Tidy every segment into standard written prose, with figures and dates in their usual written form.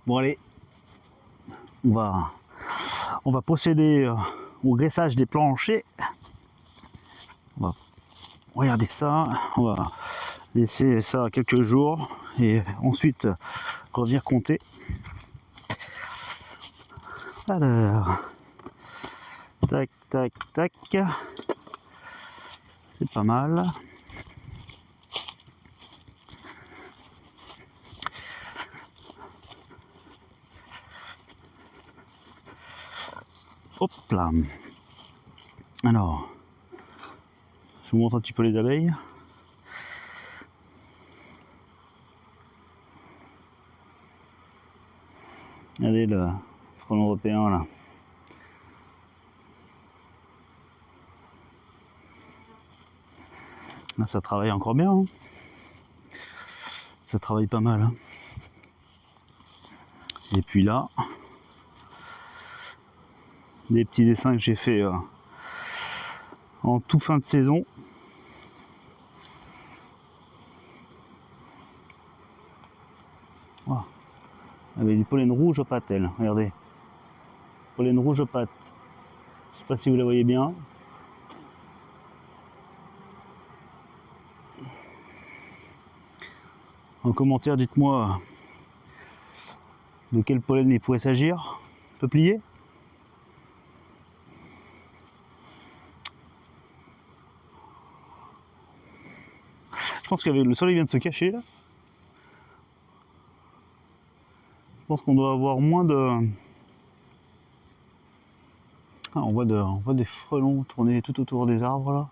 Bon allez, on va procéder au graissage des planchers. On va regarder ça, on va laisser ça quelques jours et ensuite revenir compter. Alors, tac, tac, tac, c'est pas mal. Hop là. Alors, je vous montre un petit peu les abeilles. Regardez le frelon européen là. Là, ça travaille encore bien. Hein. Ça travaille pas mal. Hein. Et puis là, des petits dessins que j'ai fait en toute fin de saison. Oh. Avec du pollen rouge aux pattes, elle. Regardez. Pollen rouge aux pattes. Je sais pas si vous la voyez bien. En commentaire, dites-moi de quel pollen il pourrait s'agir. Peuplier ? Je pense qu'avec le soleil vient de se cacher là. Je pense qu'on doit avoir moins de... Ah, on voit des frelons tourner tout autour des arbres là.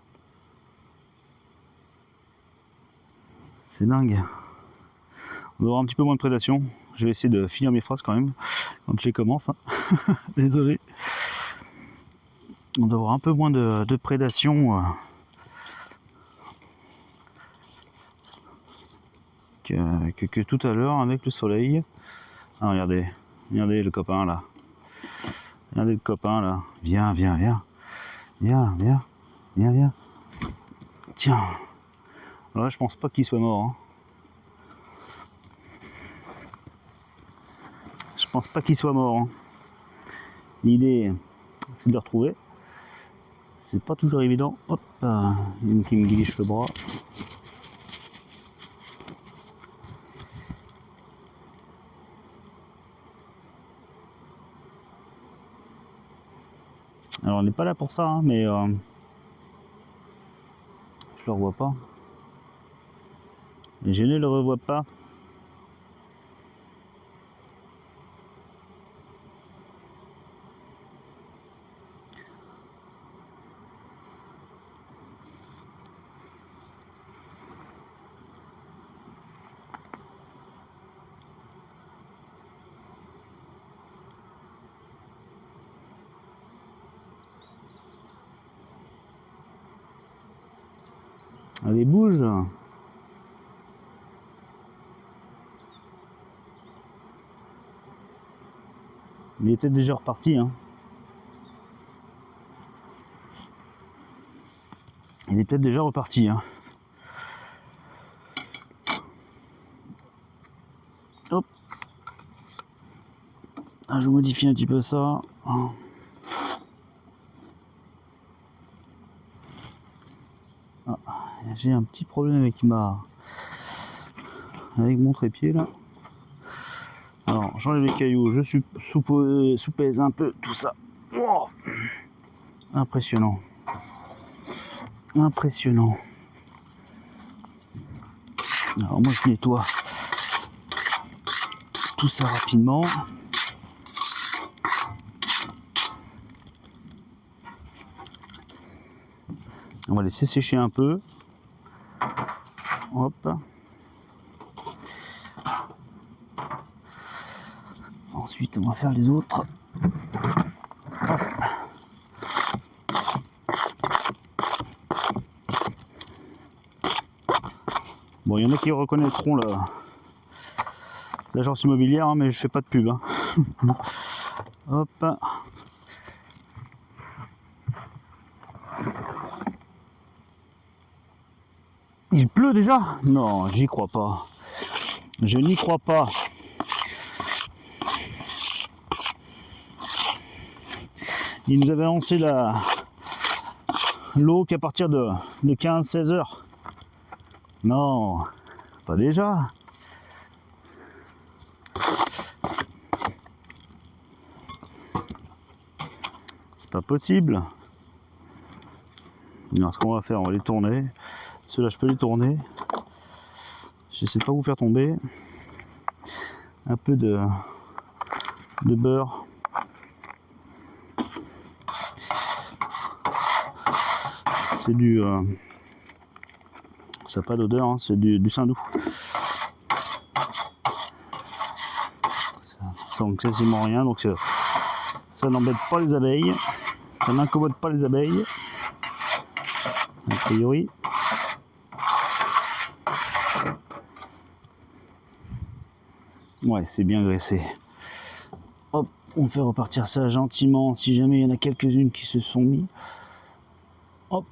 C'est dingue. On doit avoir un petit peu moins de prédation. Je vais essayer de finir mes phrases quand même quand je les commence. Hein. Désolé. On doit avoir un peu moins de prédation que tout à l'heure avec le soleil. Ah, regardez le copain là. Regardez le copain là. Viens. Tiens. Alors là, je pense pas qu'il soit mort. Hein. Je pense pas qu'il soit mort. Hein. L'idée, c'est de le retrouver. C'est pas toujours évident. Hop, il y a une qui me guiche le bras. Alors on n'est pas là pour ça, hein, mais je le revois pas. Et je ne le revois pas. Allez, bouge. Il est peut-être déjà reparti. Hein. Il est peut-être déjà reparti. Hein. Hop. Ah, je modifie un petit peu ça. Ah, j'ai un petit problème avec mon trépied là. Alors j'enlève les cailloux, je soupèse un peu tout ça. Oh, impressionnant. Impressionnant. Alors moi je nettoie tout ça rapidement. On va laisser sécher un peu. Hop. Ensuite, on va faire les autres. Hop. Bon, il y en a qui reconnaîtront l'agence immobilière, hein, mais je fais pas de pub. Hein. Hop. Il pleut déjà? Non, j'y crois pas. Je n'y crois pas. Il nous avait annoncé l'eau qu'à partir de 15-16 heures. Non, pas déjà. C'est pas possible. Alors ce qu'on va faire, on va les tourner. Ceux-là, je peux les tourner. J'essaie de pas vous faire tomber. Un peu de beurre. C'est du... ça n'a pas d'odeur, hein, c'est du saindoux. Ça sent quasiment rien, donc ça n'embête pas les abeilles. Ça n'incommode pas les abeilles. A priori. Ouais, c'est bien graissé. Hop, on fait repartir ça gentiment. Si jamais il y en a quelques-unes qui se sont mis, hop,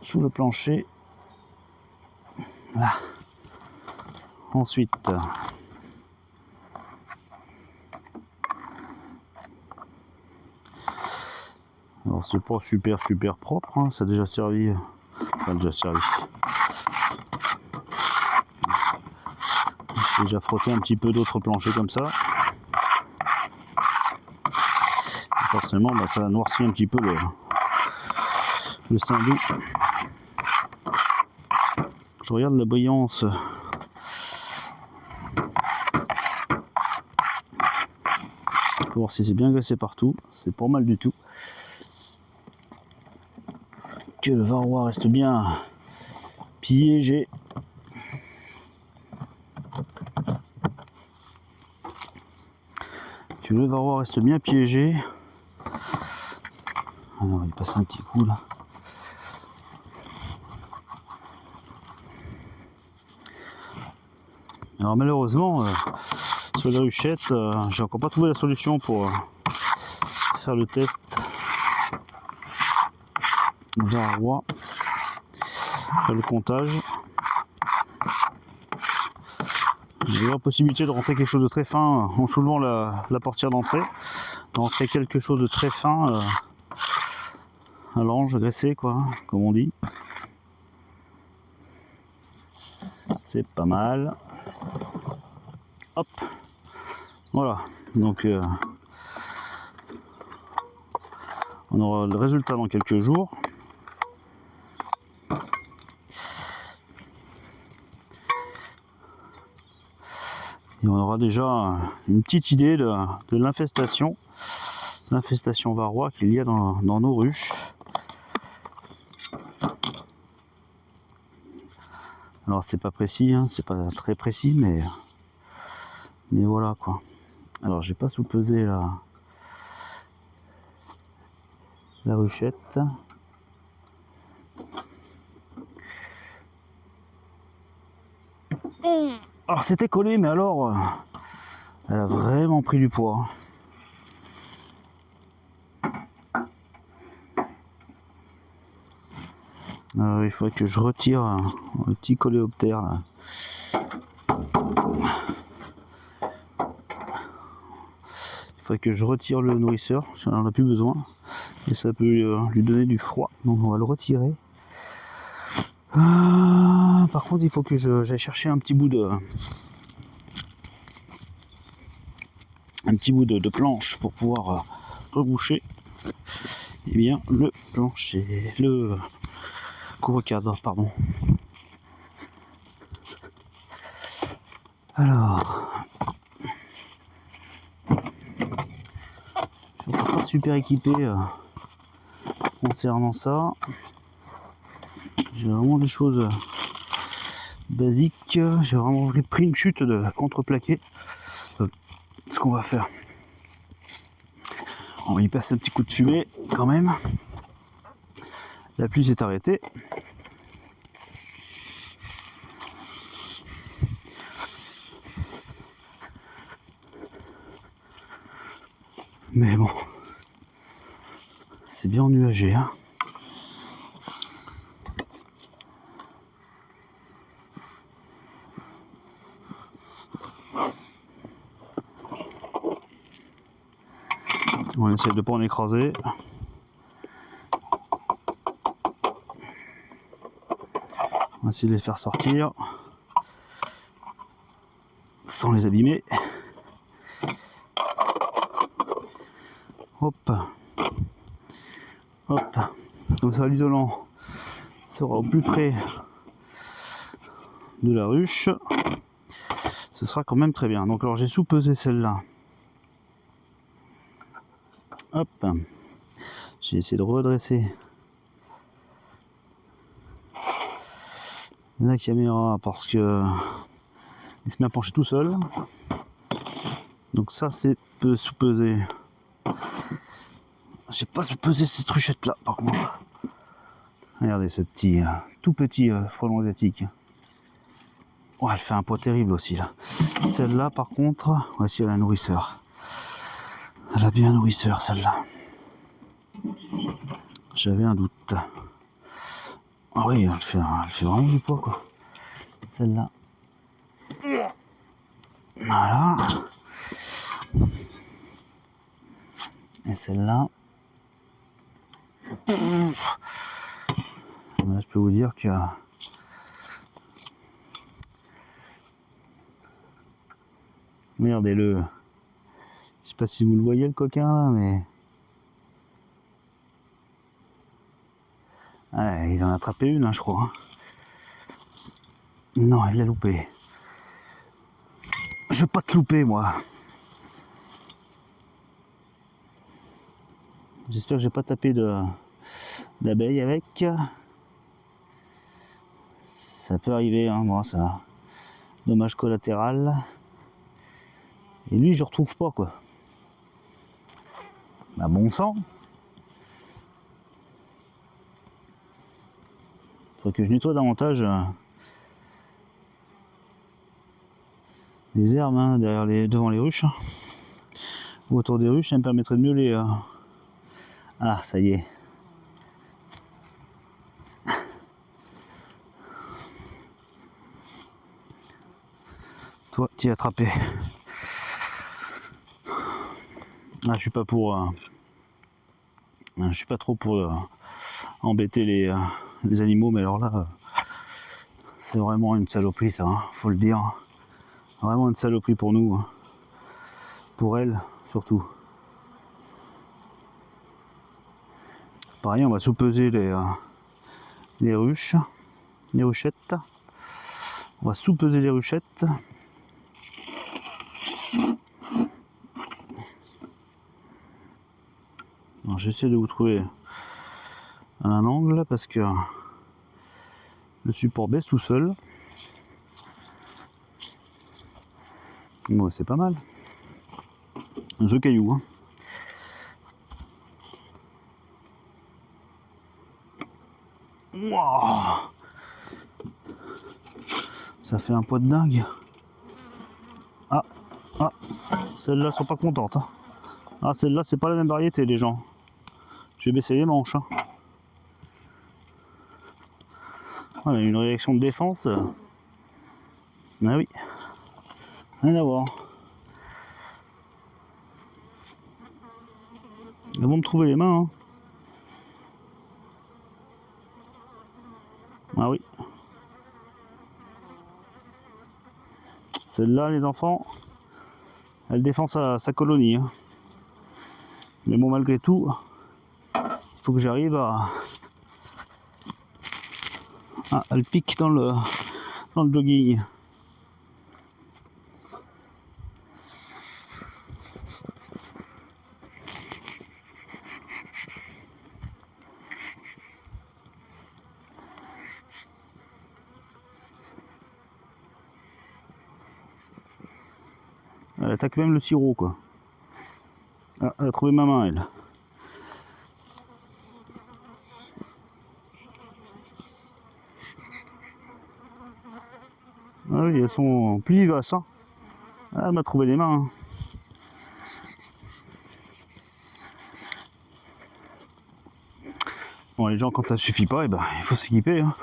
sous le plancher. Là. Ensuite, alors c'est pas super propre, hein, ça a déjà servi. Enfin, déjà servi. J'ai déjà frotté un petit peu d'autres planchers comme ça. Et forcément, bah, ça noircit un petit peu le saindoux. Je regarde la brillance. Pour voir si c'est bien graissé partout. C'est pas mal du tout. Que le varroa reste bien piégé. Que le varroa reste bien piégé. Alors il passe un petit coup là. Alors malheureusement, sur la ruchette, j'ai encore pas trouvé la solution pour faire le test varroa, faire le comptage. J'ai la possibilité de rentrer quelque chose de très fin en soulevant la portière d'entrée, de rentrer quelque chose de très fin, un lange graissé quoi, comme on dit. C'est pas mal. Hop, voilà, donc on aura le résultat dans quelques jours. Et on aura déjà une petite idée de l'infestation varroa qu'il y a dans nos ruches. Alors c'est pas précis, hein, c'est pas très précis, mais voilà quoi. Alors j'ai pas sous-pesé la ruchette. Alors c'était collé, mais alors elle a vraiment pris du poids. Alors, il faudrait que je retire le petit coléoptère là. Il faudrait que je retire le nourrisseur, ça n'en a plus besoin. Et ça peut lui donner du froid, donc on va le retirer. Par contre, il faut que j'aille chercher un petit bout de planche pour pouvoir reboucher bien le plancher, le couvre-cadre, pardon. Alors, je ne suis pas super équipé concernant ça. J'ai vraiment des choses basiques. J'ai vraiment pris une chute de contreplaqué. Ce qu'on va faire, on va y passer un petit coup de fumée quand même. La pluie s'est arrêtée. Mais bon, c'est bien ennuagé, hein. On essaie de ne pas en écraser. va essayer de les faire sortir sans les abîmer. Hop, hop, comme ça l'isolant sera au plus près de la ruche. Ce sera quand même très bien. Donc alors j'ai sous-pesé celle-là. Hop, j'ai essayé de redresser la caméra parce que il se met à pencher tout seul. Donc ça c'est peu sous-pesé. J'ai pas sous-pesé cette ruchette là par contre. Regardez ce petit, tout petit frelon asiatique. Oh, elle fait un poids terrible aussi là. Celle-là par contre, voici elle a un nourrisseur. Elle a bien un nourrisseur celle-là. J'avais un doute. Ah oui, elle fait vraiment du poids quoi. Celle-là. Voilà. Et celle-là. Là, je peux vous dire que regardez-le. Je sais pas si vous le voyez le coquin là, mais ouais, il en a attrapé une, hein, je crois. Hein. Non, il l'a loupé. Je veux pas te louper, moi. J'espère que j'ai pas tapé d'abeille avec. Ça peut arriver, hein, bon, ça. Dommage collatéral. Et lui, je retrouve pas, quoi. Bah, bon sang. Faudrait que je nettoie davantage les herbes hein, devant les ruches. Ou autour des ruches, ça me permettrait de mieux les... Ah, ça y est. Toi, t'y es attrapé. Ah, je suis pas pour... je suis pas trop pour embêter les animaux, mais alors là, c'est vraiment une saloperie, ça, hein, faut le dire. Vraiment une saloperie pour nous. Hein. Pour elle, surtout. Pareil, on va sous-peser les ruches, les ruchettes. On va sous-peser les ruchettes. J'essaie de vous trouver un angle parce que le support baisse tout seul. Bon, c'est pas mal. The caillou. Hein. Wow. Ça fait un poids de dingue. Ah, ah, celles-là sont pas contentes. Hein. Ah, celle-là, c'est pas la même variété, les gens. Je vais baisser les manches. Hein. Voilà, une réaction de défense. Ah oui. Rien à voir. Elles vont me trouver les mains. Hein. Ah oui. Celle-là, les enfants, elle défend sa colonie. Hein. Mais bon, malgré tout, il faut que j'arrive à... Ah, elle pique dans le jogging. Elle attaque même le sirop, quoi. Ah, elle a trouvé ma main, elle. Ah oui, elles sont plus vivaces. Hein. Ah, elle m'a trouvé les mains. Hein. Bon, les gens, quand ça suffit pas, eh ben, il faut s'équiper. Hein.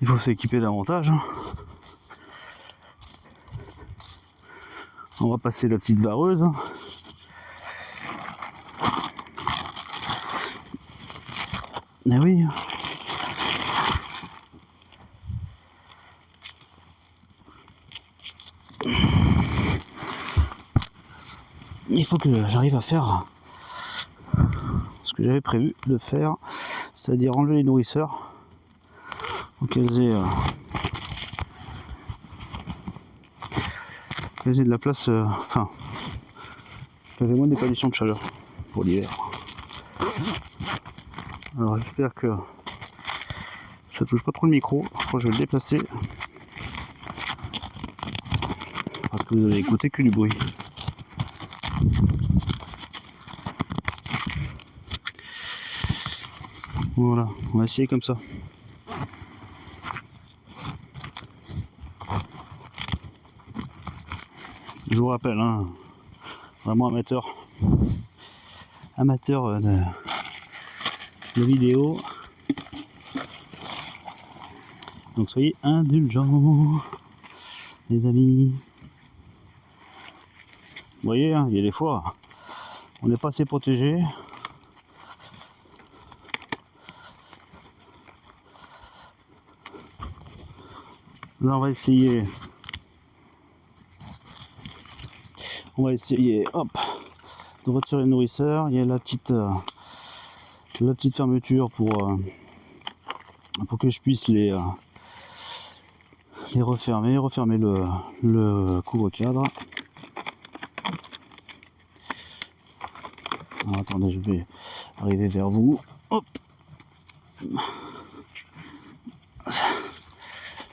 Il faut s'équiper davantage. Hein. On va passer la petite vareuse. Hein. Ah oui. il faut que j'arrive à faire ce que j'avais prévu de faire, c'est-à-dire enlever les nourrisseurs pour qu'elles aient de la place, enfin, qu'elles aient moins d'épanation de chaleur pour l'hiver. Alors j'espère que ça touche pas trop le micro, je crois que je vais le déplacer parce que vous allez écouter que du bruit. Voilà, on va essayer comme ça. Je vous rappelle, hein, vraiment amateur de vidéo. Donc soyez indulgents, les amis. Vous voyez, hein, il y a des fois, on n'est pas assez protégé. Là, on va essayer, hop, de retirer le nourrisseur. Il y a la petite fermeture pour que je puisse les refermer le couvre-cadre. Alors, attendez, je vais arriver vers vous. Hop.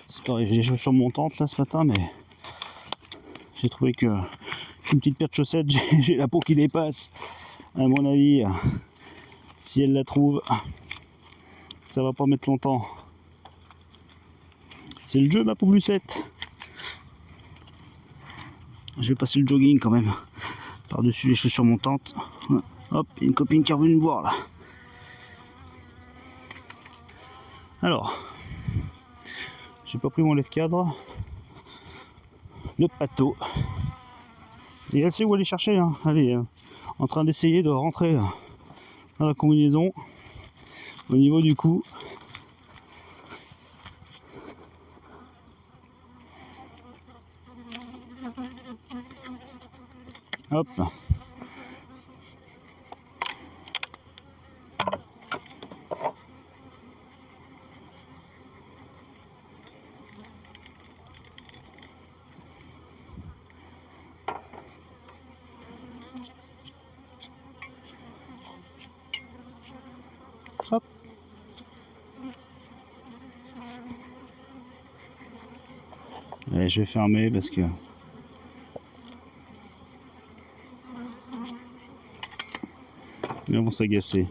C'est pareil, j'ai les chaussures montantes là ce matin, mais j'ai trouvé que une petite paire de chaussettes, j'ai la peau qui dépasse. À mon avis, si elle la trouve, ça va pas mettre longtemps. C'est le jeu, ma pauvre Lucette. Je vais passer le jogging quand même par-dessus les chaussures montantes. Hop, il y a une copine qui est revenue me voir là. Alors, j'ai pas pris mon lève-cadre. Le pâteau. Et elle sait où aller chercher, hein. Elle est en train d'essayer de rentrer dans la combinaison au niveau du cou. Hop. Hop. Allez, je vais fermer parce que ils vont s'agacer.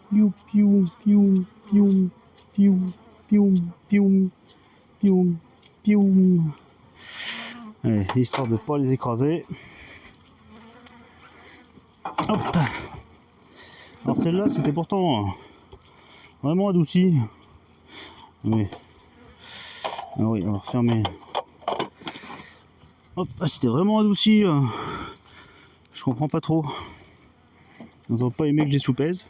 Piou, piou, piou, piou, piou, piou, piou, piou, piou. Allez, histoire de ne pas les écraser. Hop. Alors celle-là, c'était pourtant vraiment adouci. Oui. Ah oui, on va refermer. Hop, c'était vraiment adouci. Je comprends pas trop. Ils n'ont pas aimé que je les soupèse.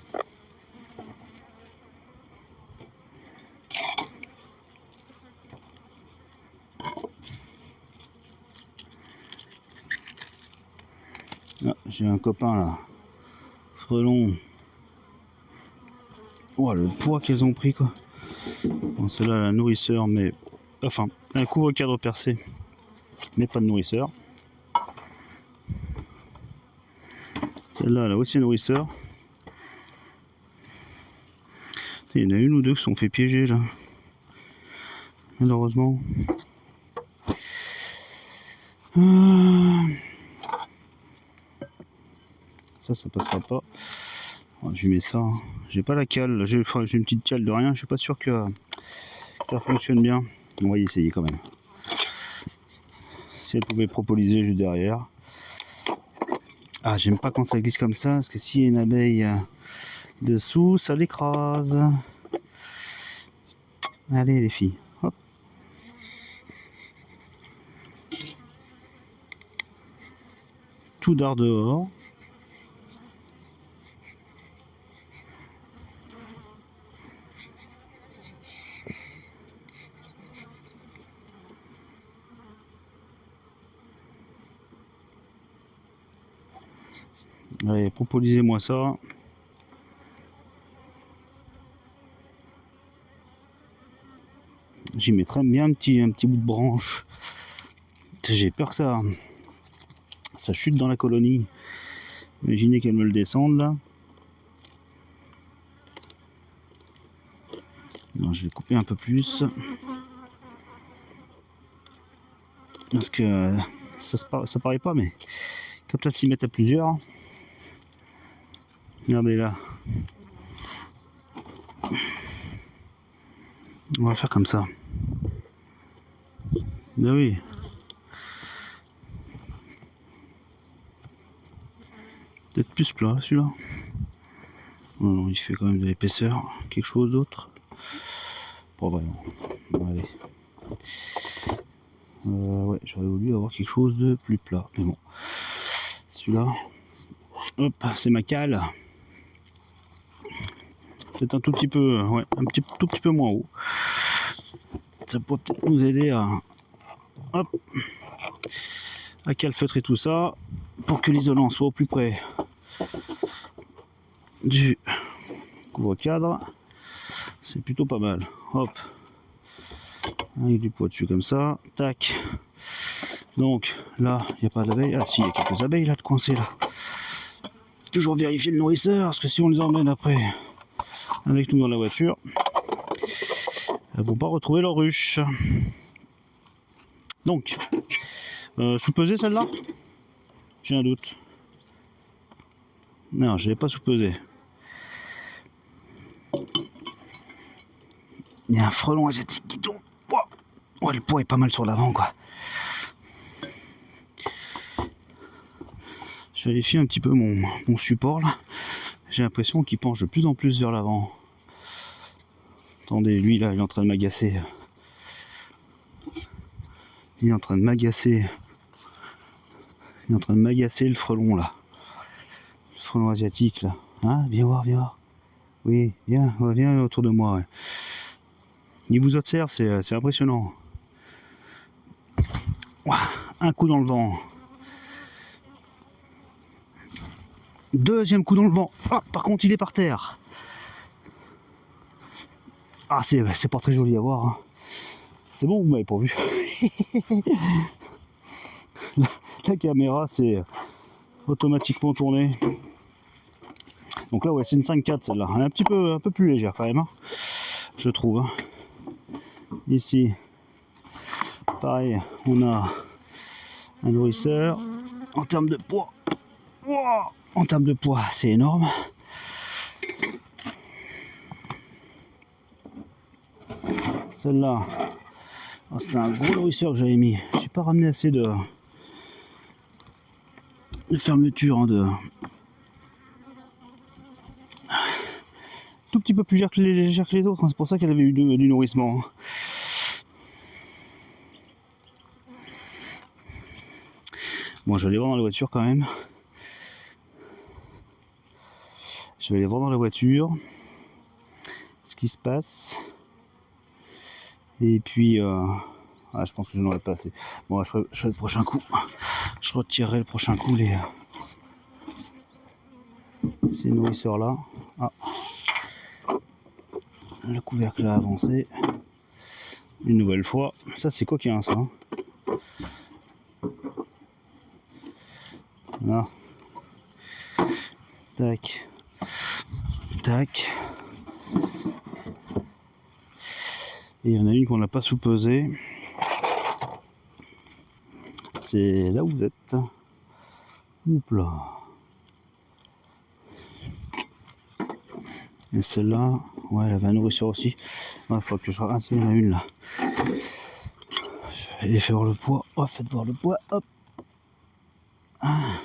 Ah, j'ai un copain là. Frelon. Oh, le poids qu'elles ont pris quoi. Bon, celle-là, la nourrisseur, mais. Enfin, un couvre-cadre percé, mais pas de nourrisseur. Celle-là, elle a aussi un nourrisseur. Il y en a une ou deux qui se sont fait piéger là. Malheureusement. Ça passera pas. Je mets ça. Hein. J'ai pas la cale. J'ai une petite cale de rien. Je suis pas sûr que ça fonctionne bien. On va y essayer quand même. Si elle pouvait propoliser juste derrière. Ah, j'aime pas quand ça glisse comme ça, parce que s'il y a une abeille dessous, ça l'écrase. Allez les filles. Hop. Tout dard dehors. Allez, propolisez-moi ça. J'y mettrais bien un petit bout de branche. J'ai peur que ça chute dans la colonie. Imaginez qu'elle me le descende là. Alors, je vais couper un peu plus. Parce que ça paraît pas, mais quand là s'y mettre à plusieurs. Regardez là. On va faire comme ça. Ben oui. Peut-être plus plat celui-là. Non, il fait quand même de l'épaisseur. Quelque chose d'autre. Pas vraiment. Bon, allez. Ouais, j'aurais voulu avoir quelque chose de plus plat. Mais bon. Celui-là. Hop, c'est ma cale. Peut-être un tout petit peu. Ouais, tout petit peu moins haut. Ça pourrait peut-être nous aider hop, à calfeutrer tout ça pour que l'isolant soit au plus près du couvre-cadre. C'est plutôt pas mal. Hop, avec du poids dessus comme ça. Tac. Donc là, il n'y a pas d'abeilles. Ah si, il y a quelques abeilles là de coincées là. Toujours vérifier le nourrisseur, parce que si on les emmène après avec nous dans la voiture, elles vont pas retrouver leur ruche. Donc, sous-peser celle-là? J'ai un doute. Non, je l'ai pas sous-pesé. Il y a un frelon asiatique qui tombe. Oh, le poids est pas mal sur l'avant, quoi. Je vérifie un petit peu mon support là. J'ai l'impression qu'il penche de plus en plus vers l'avant. Attendez, lui là, il est en train de m'agacer. Il est en train de m'agacer. Il est en train de m'agacer le frelon là. Le frelon asiatique là. Hein, viens voir, viens voir. Oui, viens, viens autour de moi. Ouais. Il vous observe, c'est impressionnant. Ouah, un coup dans le vent. Deuxième coup dans le vent. Ah, par contre, il est par terre. Ah, c'est pas très joli à voir. Hein. C'est bon, vous m'avez pas vu. La caméra, c'est automatiquement tournée. Donc là, ouais, c'est une 5.4 celle-là. Elle est un peu plus légère quand même, hein, je trouve. Hein. Ici, pareil, on a un nourrisseur. En termes de poids, wow, en termes de poids, c'est énorme. Celle-là, oh, c'était un gros nourrisseur que j'avais mis. J'ai pas ramené assez de fermeture, hein, tout petit peu plus légère que les autres. Hein. C'est pour ça qu'elle avait eu du nourrissement. Bon, je vais aller voir dans la voiture quand même. Je vais aller voir dans la voiture ce qui se passe. Et puis, ah, je pense que je n'aurai pas assez. Bon, je ferai le prochain coup. Je retirerai le prochain coup ces nourrisseurs là. Ah. Le couvercle a avancé. Une nouvelle fois. Ça, c'est coquin, ça. Hein. Là. Tac. Tac. Et il y en a une qu'on n'a pas sous-pesée. C'est là où vous êtes. Oups là. Et celle-là, ouais, elle avait un nourrisseur aussi. Il faut que je rate. Il y en a une là. Je vais aller faire le poids. Oh, faites voir le poids. Hop. Ah.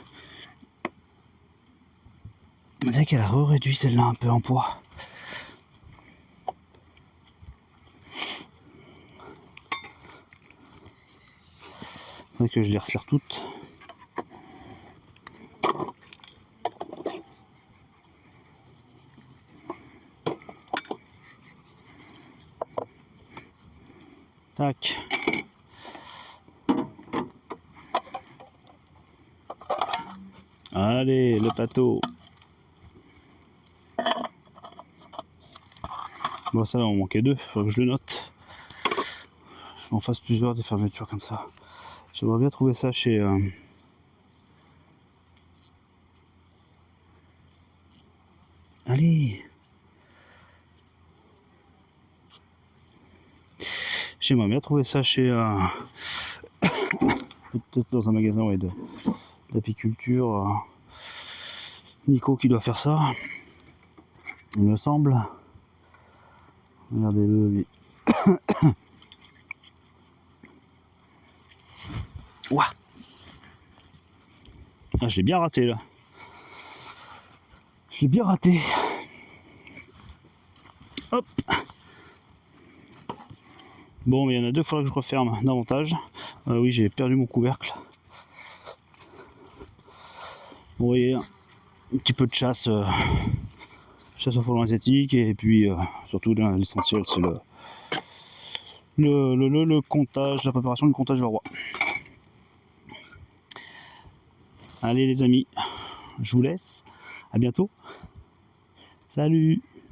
On dirait qu'elle a réduit celle-là un peu en poids. Faudrait que je les resserre toutes. Tac. Allez, le plateau. Bon, ça, on manquait 2, faut que je le note. Je m'en fasse plusieurs des fermetures comme ça. J'aimerais bien trouver ça chez... Allez. J'aimerais bien trouver ça chez... peut-être dans un magasin ouais, d'apiculture. Nico qui doit faire ça. Il me semble. Regardez-le, lui. Ouah. Ah, je l'ai bien raté là. Je l'ai bien raté. Hop. Bon, mais il y en a deux, il faudra que je referme davantage. Oui, j'ai perdu mon couvercle. Vous voyez, un petit peu de chasse, chasse au frelon asiatique, et puis surtout l'essentiel, c'est le comptage, la préparation du comptage varroa. Allez les amis, je vous laisse. À bientôt. Salut.